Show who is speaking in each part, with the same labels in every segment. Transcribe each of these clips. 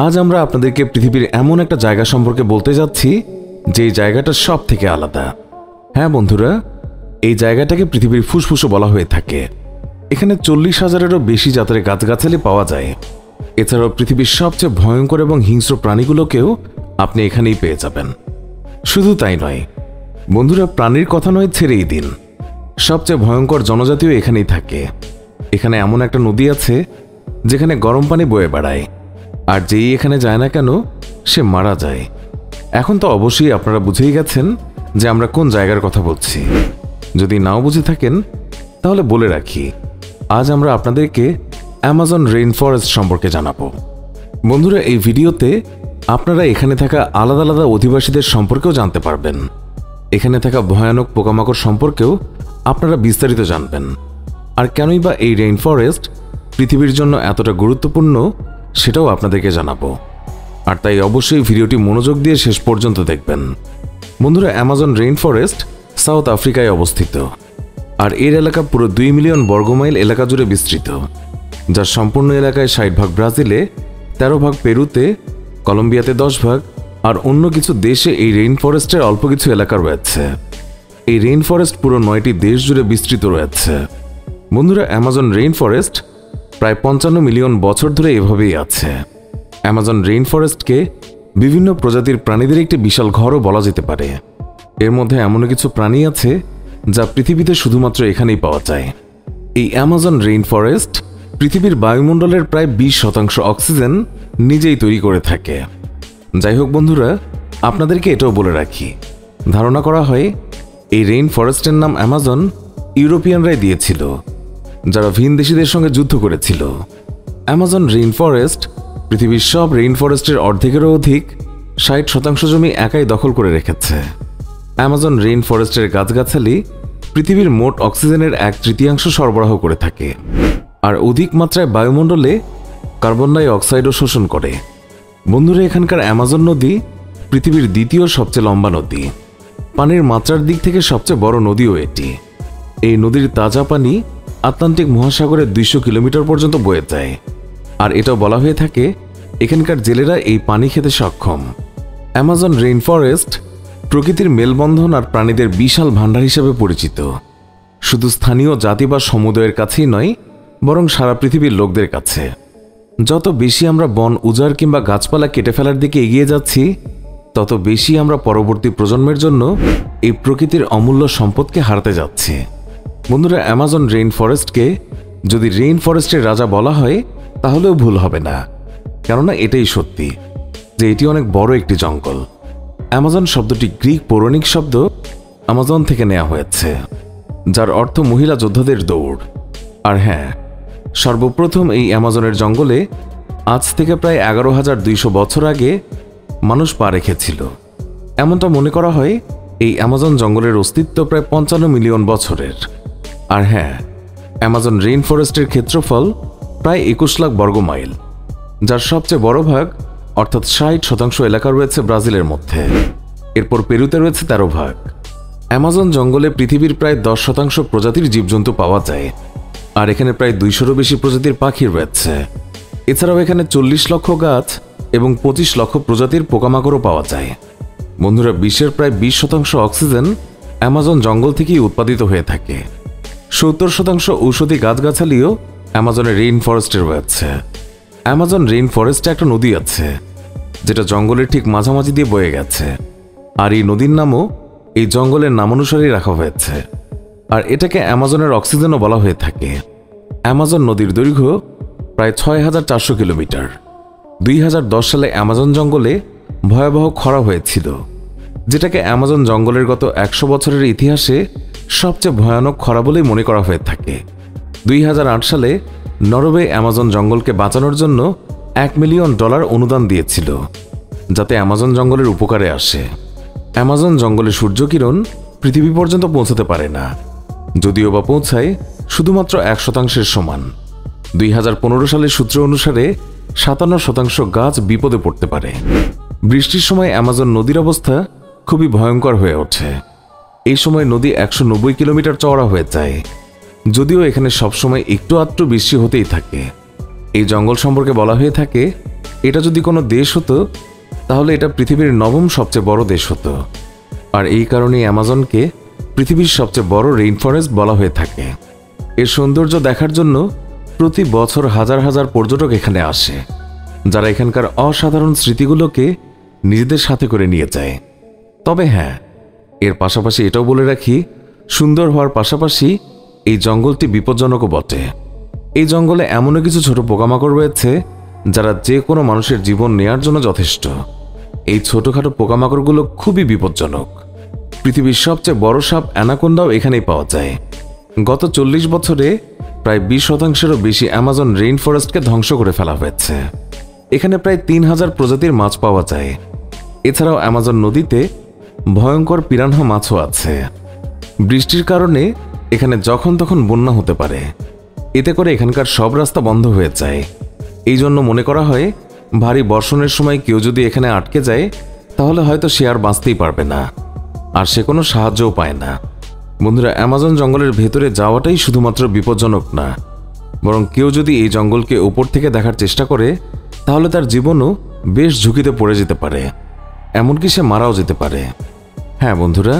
Speaker 1: আজ আমরা আপনাদেরকে পৃথিবীর এমন একটা জায়গা সম্পর্কে বলতে যাচ্ছি যে জায়গাটা সব থেকে আলাদা। হ্যাঁ বন্ধুরা, এই জায়গাটাকে পৃথিবীর ফুসফুসও বলা হয়ে থাকে। এখানে 40,000-এরও বেশি জাতের গাছগাছালি পাওয়া যায়। এছাড়াও পৃথিবীর সবচেয়ে ভয়ঙ্কর এবং হিংস্র প্রাণীগুলোকেও আপনি এখানেই পেয়ে যাবেন। শুধু তাই নয় বন্ধুরা, প্রাণীর কথা নয় ছেড়েই দিন, সবচেয়ে ভয়ঙ্কর জনজাতিও এখানেই থাকে। এখানে এমন একটা নদী আছে যেখানে গরম পানি বয়ে বেড়ায়, আর যেই এখানে যায় না কেন সে মারা যায়। এখন তো অবশ্যই আপনারা বুঝেই গেছেন যে আমরা কোন জায়গার কথা বলছি। যদি নাও বুঝে থাকেন তাহলে বলে রাখি, আজ আমরা আপনাদেরকে অ্যামাজন রেইন ফরেস্ট সম্পর্কে জানাবো। বন্ধুরা, এই ভিডিওতে আপনারা এখানে থাকা আলাদা আলাদা অধিবাসীদের সম্পর্কেও জানতে পারবেন। এখানে থাকা ভয়ানক পোকামাকড় সম্পর্কেও আপনারা বিস্তারিত জানবেন। আর কেনই বা এই রেইন ফরেস্ট পৃথিবীর জন্য এতটা গুরুত্বপূর্ণ সেটাও আপনাদেরকে জানাবো। আর তাই অবশ্যই ভিডিওটি মনোযোগ দিয়ে শেষ পর্যন্ত দেখবেন। বন্ধুরা, অ্যামাজন রেইন ফরেস্ট সাউথ আফ্রিকায় অবস্থিত, আর এর এলাকা পুরো 2 মিলিয়ন বর্গমাইল এলাকা জুড়ে বিস্তৃত, যার সম্পূর্ণ এলাকায় 60 ভাগ ব্রাজিলে, 13 ভাগ পেরুতে, কলম্বিয়াতে 10 ভাগ, আর অন্য কিছু দেশে এই রেইন ফরেস্টের অল্প কিছু এলাকা রয়েছে। এই রেইন ফরেস্ট পুরো 9টি দেশ জুড়ে বিস্তৃত রয়েছে। বন্ধুরা, অ্যামাজন রেইন ফরেস্ট প্রায় 55 মিলিয়ন বছর ধরে এভাবেই আছে। অ্যামাজন রেইন ফরেস্টকে বিভিন্ন প্রজাতির প্রাণীদের একটি বিশাল ঘরও বলা যেতে পারে। এর মধ্যে এমন কিছু প্রাণী আছে যা পৃথিবীতে শুধুমাত্র এখানেই পাওয়া যায়। এই অ্যামাজন রেইন ফরেস্ট পৃথিবীর বায়ুমণ্ডলের প্রায় 20% অক্সিজেন নিজেই তৈরি করে থাকে। যাই হোক বন্ধুরা, আপনাদেরকে এটাও বলে রাখি, ধারণা করা হয় এই রেইন ফরেস্টের নাম অ্যামাজন ইউরোপিয়ানরাই দিয়েছিল, যারা ভিনদেশীদের সঙ্গে যুদ্ধ করেছিল। অ্যামাজন রেইন ফরেস্ট পৃথিবীর সব রেইন ফরেস্টের অর্ধেকেরও অধিক 60% জমি একাই দখল করে রেখেছে। অ্যামাজন রেইন ফরেস্টের গাছগাছালি পৃথিবীর মোট অক্সিজেনের 1/3 সরবরাহ করে থাকে, আর অধিক মাত্রায় বায়ুমণ্ডলে কার্বন ডাই অক্সাইডও শোষণ করে। বন্ধুরা, এখানকার অ্যামাজন নদী পৃথিবীর দ্বিতীয় সবচেয়ে লম্বা নদী। পানির মাত্রার দিক থেকে সবচেয়ে বড় নদীও এটি। এই নদীর তাজা পানি আটলান্টিক মহাসাগরে 200 কিলোমিটার পর্যন্ত বয়ে যায়, আর এটাও বলা হয়ে থাকে এখানকার জেলেরা এই পানি খেতে সক্ষম। অ্যামাজন রেইন ফরেস্ট প্রকৃতির মেলবন্ধন আর প্রাণীদের বিশাল ভাণ্ডার হিসেবে পরিচিত, শুধু স্থানীয় জাতি বা সমুদায়ের কাছেই নয়, বরং সারা পৃথিবীর লোকদের কাছে। যত বেশি আমরা বন উজাড় কিংবা গাছপালা কেটে ফেলার দিকে এগিয়ে যাচ্ছি, তত বেশি আমরা পরবর্তী প্রজন্মের জন্য এই প্রকৃতির অমূল্য সম্পদকে হারাতে যাচ্ছি। বন্ধুরা, অ্যামাজন রেইন ফরেস্টকে যদি রেইন ফরেস্টের রাজা বলা হয় তাহলেও ভুল হবে না, কেননা এটাই সত্যি যে এটি অনেক বড় একটি জঙ্গল। অ্যামাজন শব্দটি গ্রিক পৌরাণিক শব্দ আমাজন থেকে নেওয়া হয়েছে, যার অর্থ মহিলা যোদ্ধাদের দৌড়। আর হ্যাঁ, সর্বপ্রথম এই অ্যামাজনের জঙ্গলে আজ থেকে প্রায় 11,200 বছর আগে মানুষ পা রেখেছিল। এমনটা মনে করা হয় এই অ্যামাজন জঙ্গলের অস্তিত্ব প্রায় 55 মিলিয়ন বছরের। আর হ্যাঁ, অ্যামাজন রেইন ফরেস্টের ক্ষেত্রফল প্রায় 21 লাখ বর্গমাইল, যার সবচেয়ে বড় ভাগ অর্থাৎ 60% এলাকা রয়েছে ব্রাজিলের মধ্যে। এরপর পেরুতে রয়েছে 13 ভাগ। অ্যামাজন জঙ্গলে পৃথিবীর প্রায় 10% প্রজাতির জীবজন্তু পাওয়া যায়, আর এখানে প্রায় 200-রও বেশি প্রজাতির পাখি রয়েছে। এছাড়াও এখানে 40 লক্ষ গাছ এবং 25 লক্ষ প্রজাতির পোকামাকড়ও পাওয়া যায়। বন্ধুরা, বিশ্বের প্রায় 20% অক্সিজেন অ্যামাজন জঙ্গল থেকেই উৎপাদিত হয়ে থাকে। 70% ঔষধি গাছগাছালিও অ্যামাজনের রেইন ফরেস্টে রয়েছে। অ্যামাজন রেইন ফরেস্টে একটা নদী আছে যেটা জঙ্গলের ঠিক মাঝামাঝি দিয়ে বয়ে গেছে, আর এই নদীর নামও এই জঙ্গলের নামানুসারেই রাখা হয়েছে। আর এটাকে অ্যামাজনের অক্সিজেনও বলা হয়ে থাকে। অ্যামাজন নদীর দৈর্ঘ্য প্রায় 6,400 কিলোমিটার। 2010 সালে অ্যামাজন জঙ্গলে ভয়াবহ খরা হয়েছিল, যেটাকে অ্যামাজন জঙ্গলের গত 100 বছরের ইতিহাসে সবচেয়ে ভয়ানক খরা বলেই মনে করা হয়ে থাকে। 2008 সালে নরওয়ে অ্যামাজন জঙ্গলকে বাঁচানোর জন্য $1 মিলিয়ন অনুদান দিয়েছিল, যাতে অ্যামাজন জঙ্গলের উপকারে আসে। অ্যামাজন জঙ্গলে সূর্যকিরণ পৃথিবী পর্যন্ত পৌঁছাতে পারে না, যদিও বা পৌঁছায় শুধুমাত্র 1% সমান। 2015 সালের সূত্র অনুসারে 57% গাছ বিপদে পড়তে পারে। বৃষ্টির সময় অ্যামাজন নদীর অবস্থা খুবই ভয়ঙ্কর হয়ে ওঠে। এই সময় নদী 190 কিলোমিটার চওড়া হয়ে যায়, যদিও এখানে সবসময় একটু আধটু বৃষ্টি হতেই থাকে। এই জঙ্গল সম্পর্কে বলা হয়ে থাকে এটা যদি কোনো দেশ হতো তাহলে এটা পৃথিবীর 9ম সবচেয়ে বড় দেশ হতো। আর এই কারণেই অ্যামাজনকে পৃথিবীর সবচেয়ে বড় রেইন ফরেস্ট বলা হয়ে থাকে। এর সৌন্দর্য দেখার জন্য প্রতি বছর হাজার হাজার পর্যটক এখানে আসে, যারা এখানকার অসাধারণ স্মৃতিগুলোকে নিজেদের সাথে করে নিয়ে যায়। তবে হ্যাঁ, এর পাশাপাশি এটাও বলে রাখি, সুন্দর হওয়ার পাশাপাশি এই জঙ্গলটি বিপজ্জনকও বটে। এই জঙ্গলে এমনও কিছু ছোট পোকামাকড় রয়েছে যারা যে কোনো মানুষের জীবন নেয়ার জন্য যথেষ্ট। এই ছোটখাটো পোকামাকড়গুলো খুবই বিপজ্জনক। পৃথিবীর সবচেয়ে বড় সাপ অ্যানাকোন্ডাও এখানেই পাওয়া যায়। গত 40 বছরে প্রায় 20%-এরও বেশি অ্যামাজন রেইন ফরেস্টকে ধ্বংস করে ফেলা হয়েছে। এখানে প্রায় 3000 প্রজাতির মাছ পাওয়া যায়। এছাড়াও অ্যামাজন নদীতে ভয়ঙ্কর পিরানহা মাছও আছে। বৃষ্টির কারণে এখানে যখন তখন বন্যা হতে পারে, এতে করে এখানকার সব রাস্তা বন্ধ হয়ে যায়। এই জন্য মনে করা হয় ভারী বর্ষণের সময় কেউ যদি এখানে আটকে যায় তাহলে হয়তো সে আর বাঁচতেই পারবে না, আর সে কোনো সাহায্যও পায় না। বন্ধুরা, অ্যামাজন জঙ্গলের ভেতরে যাওয়াটাই শুধুমাত্র বিপজ্জনক না, বরং কেউ যদি এই জঙ্গলকে উপর থেকে দেখার চেষ্টা করে তাহলে তার জীবনও বেশ ঝুঁকিতে পড়ে যেতে পারে, এমনকি সে মারাও যেতে পারে। হ্যাঁ বন্ধুরা,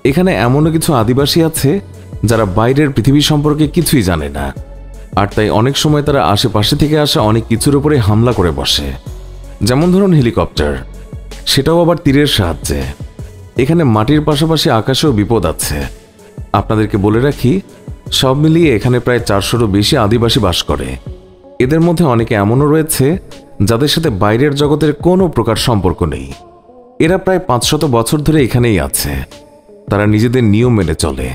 Speaker 1: এখানে এমনও কিছু আদিবাসী আছে যারা বাইরের পৃথিবী সম্পর্কে কিছুই জানে না, আর তাই অনেক সময় তারা আশেপাশে থেকে আসা অনেক কিছুর উপরে হামলা করে বসে। যেমন ধরুন হেলিকপ্টার, সেটাও আবার তীরের সাহায্যে। এখানে মাটির পাশাপাশি আকাশেও বিপদ আছে। আপনাদেরকে বলে রাখি, সব মিলিয়ে এখানে প্রায় 400-রও বেশি আদিবাসী বাস করে। এদের মধ্যে অনেকে এমনও রয়েছে যাদের সাথে বাইরের জগতের কোনো প্রকার সম্পর্ক নেই। এরা প্রায় 500 বছর ধরে এখানেই আছে। তারা নিজেদের নিয়ম মেনে চলে,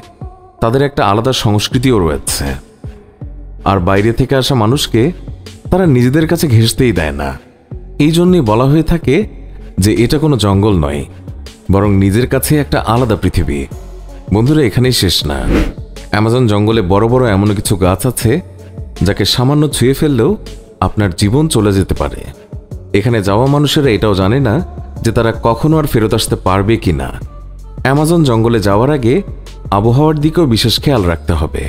Speaker 1: তাদের একটা আলাদা সংস্কৃতিও রয়েছে। আর বাইরে থেকে আসা মানুষকে তারা নিজেদের কাছে ঘেঁষতেই দেয় না। এই জন্যই বলা হয়ে থাকে যে এটা কোনো জঙ্গল নয়, বরং নিজের কাছে একটা আলাদা পৃথিবী। বন্ধুরা, এখানেই শেষ না। অ্যামাজন জঙ্গলে বড় বড় এমন কিছু গাছ আছে যাকে সামান্য ছুঁয়ে ফেললেও আপনার জীবন চলে যেতে পারে। এখানে যাওয়া মানুষেরা এটাও জানে না যে তারা কখনো আর ফেরত আসতে পারবে কি না। অ্যামাজন জঙ্গলে যাওয়ার আগে আবহাওয়ার দিকেও বিশেষ খেয়াল রাখতে হবে।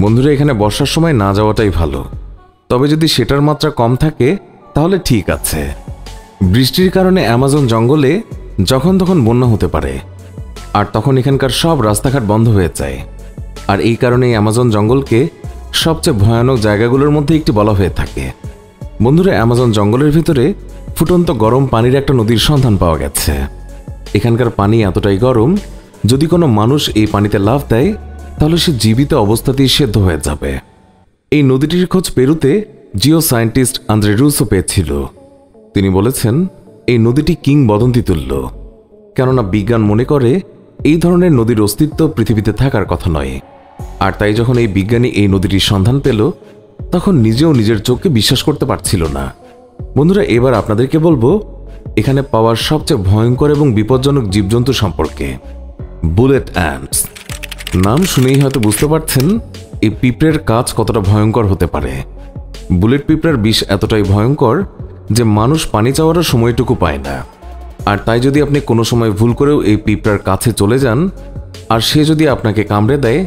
Speaker 1: বন্ধুরা, এখানে বর্ষার সময় না যাওয়াটাই ভালো, তবে যদি সেটার মাত্রা কম থাকে তাহলে ঠিক আছে। বৃষ্টির কারণে অ্যামাজন জঙ্গলে যখন তখন বন্যা হতে পারে, আর তখন এখানকার সব রাস্তাঘাট বন্ধ হয়ে যায়। আর এই কারণেই অ্যামাজন জঙ্গলকে সবচেয়ে ভয়ানক জায়গাগুলোর মধ্যে একটি বলা হয়ে থাকে। বন্ধুরা, অ্যামাজন জঙ্গলের ভিতরে ফুটন্ত গরম পানির একটা নদীর সন্ধান পাওয়া গেছে। এখানকার পানি এতটাই গরম, যদি কোনো মানুষ এই পানিতে লাফ দেয় তাহলে সে জীবিত অবস্থাতেই সেদ্ধ হয়ে যাবে। এই নদীটির খোঁজ পেরুতে জিও সায়েন্টিস্ট আন্দ্রে রুসো পেয়েছিল। তিনি বলেছেন এই নদীটি কিংবদন্তি তুল্য, কেননা বিজ্ঞান মনে করে এই ধরনের নদীর অস্তিত্ব পৃথিবীতে থাকার কথা নয়। আর তাই যখন এই বিজ্ঞানী এই নদীটির সন্ধান পেল তখন নিজেও নিজের চোখকে বিশ্বাস করতে পারছিল না। বন্ধুরা, এবার আপনাদেরকে বলবো এখানে পাওয়ার সবচেয়ে ভয়ঙ্কর এবং বিপজ্জনক জীবজন্তু সম্পর্কে। Bullet ants. নাম শুনেই হয়তো বুঝতে পারছেন এই পিঁপড়ের কাজ কতটা ভয়ঙ্কর হতে পারে। বুলেট পিঁপড়ার বিষ এতটাই ভয়ঙ্কর যে মানুষ পানি চাওয়ারও সময়টুকু পায় না। আর তাই যদি আপনি কোনো সময় ভুল করেও এই পিঁপড়ার কাছে চলে যান আর সে যদি আপনাকে কামড়ে দেয়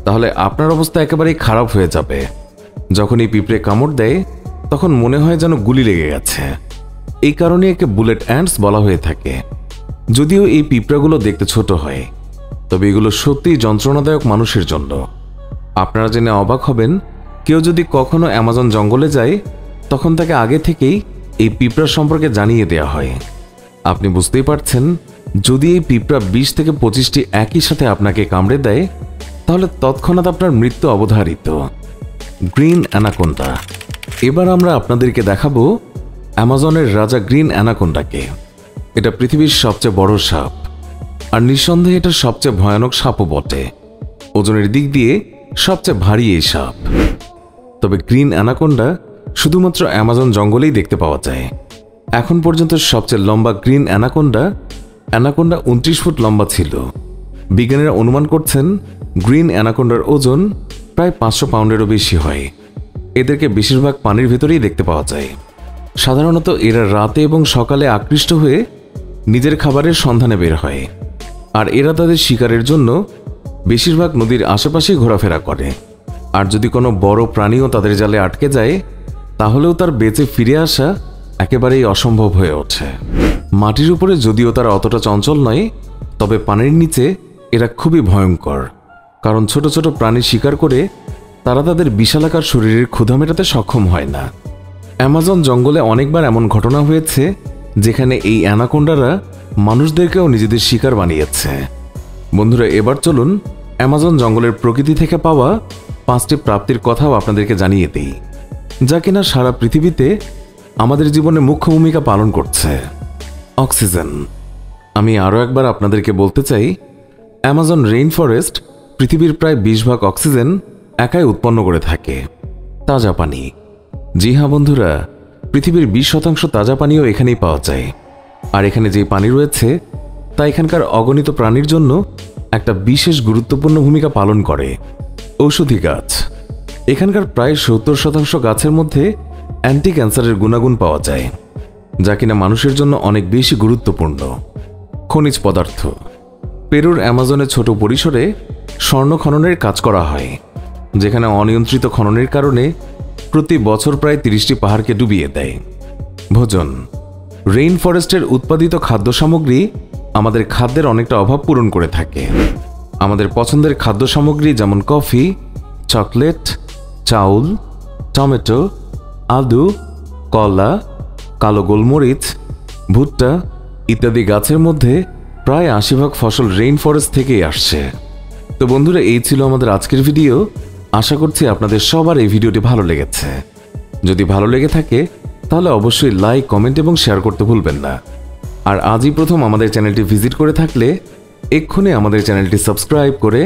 Speaker 1: তাহলে আপনার অবস্থা একেবারেই খারাপ হয়ে যাবে। যখন এই পিঁপড়ে কামড় দেয় তখন মনে হয় যেন গুলি লেগে গেছে। এই কারণে একে বুলেট অ্যান্টস বলা হয়ে থাকে। যদিও এই পিঁপড়াগুলো দেখতে ছোট হয়, তবে এগুলো সত্যিই যন্ত্রণাদায়ক মানুষের জন্য। আপনারা জেনে অবাক হবেন, কেউ যদি কখনো অ্যামাজন জঙ্গলে যায় তখন তাকে আগে থেকেই এই পিঁপড়া সম্পর্কে জানিয়ে দেওয়া হয়। আপনি বুঝতেই পারছেন, যদি এই পিঁপড়া 20 থেকে 25টি একই সাথে আপনাকে কামড়ে দেয় তাহলে তৎক্ষণাৎ আপনার মৃত্যু অবধারিত। Green anaconda. এবার আমরা আপনাদেরকে দেখাবো অ্যামাজনের রাজা গ্রিন অ্যানাকোন্ডাকে। এটা পৃথিবীর সবচেয়ে বড় সাপ, আর নিঃসন্দেহে এটা সবচেয়ে ভয়ানক সাপও বটে। ওজনের দিক দিয়ে সবচেয়ে ভারী এই সাপ। তবে গ্রিন অ্যানাকোন্ডা শুধুমাত্র অ্যামাজন জঙ্গলেই দেখতে পাওয়া যায়। এখন পর্যন্ত সবচেয়ে লম্বা গ্রিন অ্যানাকোন্ডা 29 ফুট লম্বা ছিল। বিজ্ঞানীরা অনুমান করছেন গ্রিন অ্যানাকোন্ডার ওজন প্রায় 500 পাউন্ডেরও বেশি হয়। এদেরকে বেশিরভাগ পানির ভেতরেই দেখতে পাওয়া যায়। সাধারণত এরা রাতে এবং সকালে আকৃষ্ট হয়ে নিজের খাবারের সন্ধানে বের হয়, আর এরা তাদের শিকারের জন্য বেশিরভাগ নদীর আশেপাশেই ঘোরাফেরা করে। আর যদি কোনো বড় প্রাণীও তাদের জালে আটকে যায় তাহলেও তার বেঁচে ফিরে আসা একেবারেই অসম্ভব হয়ে ওঠে। মাটির উপরে যদিও তারা অতটা চঞ্চল নয়, তবে পানির নিচে এরা খুবই ভয়ঙ্কর, কারণ ছোট ছোট প্রাণী শিকার করে তারা তাদের বিশালাকার শরীরের ক্ষুধা মেটাতে সক্ষম হয় না। অ্যামাজন জঙ্গলে অনেকবার এমন ঘটনা হয়েছে যেখানে এই অ্যানাকোন্ডারা মানুষদেরকেও নিজেদের শিকার বানিয়েছে। বন্ধুরা, এবার চলুন অ্যামাজন জঙ্গলের প্রকৃতি থেকে পাওয়া 5টি প্রাপ্তির কথাও আপনাদেরকে জানিয়ে দিই, যা কিনা সারা পৃথিবীতে আমাদের জীবনে মুখ্য ভূমিকা পালন করছে। অক্সিজেন। আমি আরও একবার আপনাদেরকে বলতে চাই, অ্যামাজন রেইন ফরেস্ট পৃথিবীর প্রায় 20 ভাগ অক্সিজেন একাই উৎপন্ন করে থাকে। তাজা পানি। জি হ্যাঁ বন্ধুরা, পৃথিবীর 20% তাজা পানিও এখানেই পাওয়া যায়। আর এখানে যে পানি রয়েছে তা এখানকার অগণিত প্রাণীর জন্য একটা বিশেষ গুরুত্বপূর্ণ ভূমিকা পালন করে। ঔষধি গাছ। এখানকার প্রায় 70% গাছের মধ্যে অ্যান্টি ক্যান্সারের গুণাগুণ পাওয়া যায়, যা কিনা মানুষের জন্য অনেক বেশি গুরুত্বপূর্ণ। খনিজ পদার্থ। পেরুর অ্যামাজনে ছোট পরিসরে স্বর্ণ খননের কাজ করা হয়, যেখানে অনিয়ন্ত্রিত খননের কারণে প্রতি বছর প্রায় 30টি পাহাড়কে ডুবিয়ে দেয়। ভোজন। রেইন ফরেস্টের উৎপাদিত খাদ্য সামগ্রী আমাদের খাদ্যের অনেকটা অভাব পূরণ করে থাকে। আমাদের পছন্দের খাদ্য সামগ্রী যেমন কফি, চকলেট, চাউল, টমেটো, আলু, কলা, কালো গোলমরিচ, ভুট্টা ইত্যাদি গাছের মধ্যে প্রায় 80 ভাগ ফসল রেইন ফরেস্ট থেকেই আসছে। তো বন্ধুরা, এই ছিল আমাদের আজকের ভিডিও। আশা করছি আপনাদের সবার এই ভিডিওটি ভালো লেগেছে। যদি ভালো লেগে থাকে তাহলে অবশ্যই লাইক, কমেন্ট এবং শেয়ার করতে ভুলবেন না। আর আজই প্রথম আমাদের চ্যানেলটি ভিজিট করে থাকলে এক্ষুনি আমাদের চ্যানেলটি সাবস্ক্রাইব করে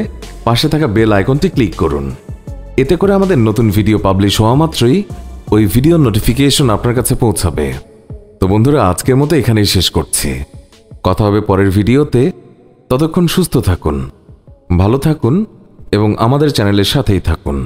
Speaker 1: পাশে থাকা বেল আইকনটি ক্লিক করুন। এতে করে আমাদের নতুন ভিডিও পাবলিশ হওয়া মাত্রই ওই ভিডিওর নোটিফিকেশন আপনার কাছে পৌঁছাবে। তো বন্ধুরা, আজকের মতো এখানেই শেষ করছি। কথা হবে পরের ভিডিওতে। ততক্ষণ সুস্থ থাকুন, ভালো থাকুন এবং আমাদের চ্যানেলের সাথেই থাকুন।